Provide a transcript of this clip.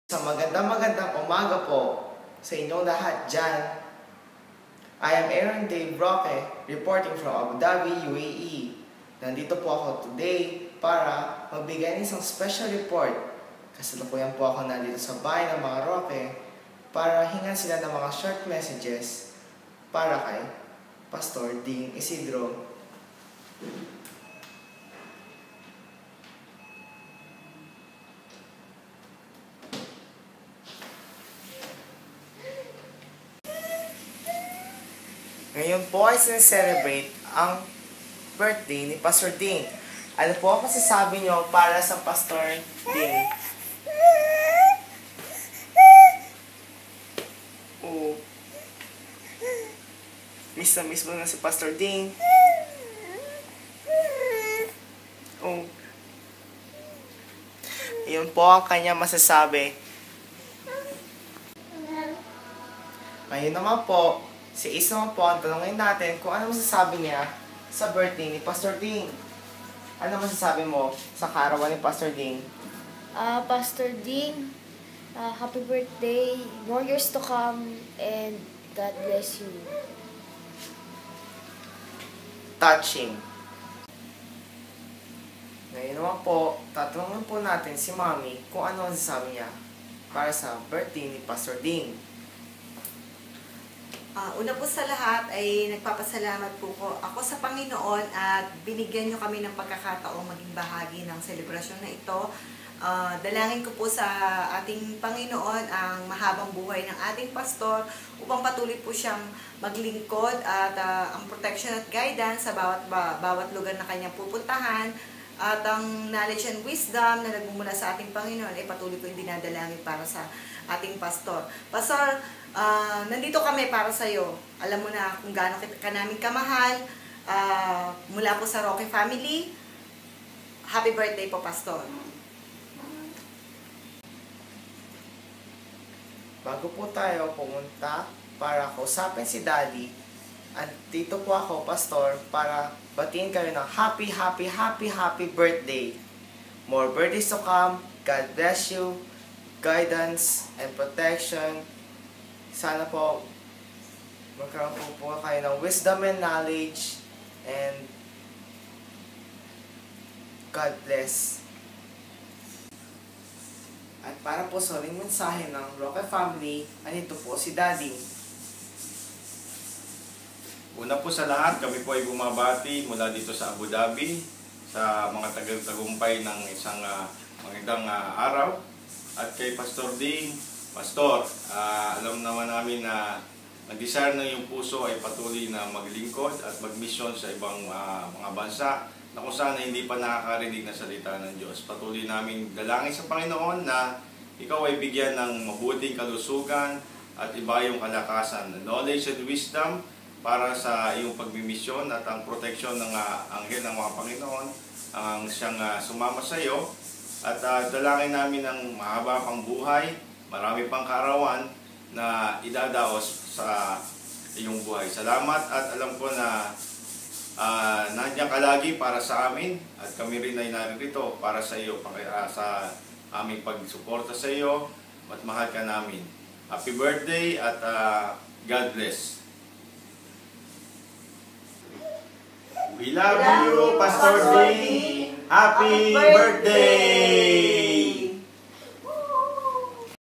Sa magandang umaga po sa inyong lahat dyan. I am Aaron Dave Roque, reporting from Abu Dhabi, UAE. Nandito po ako today para magbigay ng isang special report. Kasalukuyan po ako nandito sa bahay ng mga Roque para hingan sila ng mga short messages para kay Pastor Ding Isidro. Ngayon po ay sineselebrate ang birthday ni Pastor Ding. Ano po ang masasabi nyo para sa Pastor Ding? Oh. Miss na miss mo na si Pastor Ding. Oh. Iyon po ang kanya masasabi. Ngayon naman po, si Is naman po ang tanongin natin kung ano masasabi niya sa birthday ni Pastor Ding. Ano masasabi mo sa karawan ni Pastor Ding? Pastor Ding, happy birthday, more years to come, and God bless you. Touching. Ngayon naman po, tatanungin po natin si Mami kung ano masasabi niya para sa birthday ni Pastor Ding. Una po sa lahat ay nagpapasalamat po ako sa Panginoon at binigyan nyo kami ng pagkakataong maging bahagi ng selebrasyon na ito. Dalangin ko po sa ating Panginoon ang mahabang buhay ng ating pastor upang patuloy po siyang maglingkod at ang protection at guidance sa bawat lugar na kanyang pupuntahan. At ang knowledge and wisdom na nagmumula sa ating Panginoon ay patuloy ko yung dinadalangin para sa ating pastor. Pastor, nandito kami para sa iyo. Alam mo na kung gaano ka namin kamahal. Mula po sa Roque family. Happy birthday po, Pastor. Bago po tayo pumunta para kausapin si Daddy, at dito po ako, Pastor, para batiin kayo ng happy birthday. More birthdays to come. God bless you. Guidance and protection. Sana po magkaroon po kayo ng wisdom and knowledge, and God bless. At para po sa huling mensahe ng Roque family, andito po si Daddy. Una po sa lahat, kami po ay bumabati mula dito sa Abu Dhabi sa mga tagumpay ng isang magandang araw. At kay Pastor Ding, Pastor, alam naman namin na nag-desire ng iyong puso ay patuloy na maglingkod at magmisyon sa ibang mga bansa na kung saan hindi pa nakakarinig na salita ng Diyos. Patuloy namin dalangin sa Panginoon na ikaw ay bigyan ng mabuting kalusugan at iba yung kalakasan, knowledge and wisdom para sa iyong pagmimisyon at ang proteksyon ng anghel ng mga Panginoon ang siyang sumama sa iyo. At dalangin namin ng mahaba pang buhay, marami pang kaarawan na idadaos sa iyong buhay. Salamat at alam ko na nandiyan ka lagi para sa amin at kami rin ay narito para sa iyo, sa aming pagsuporta sa iyo at mahal ka namin. Happy birthday at God bless. We love you, Pastor Ding. Happy birthday!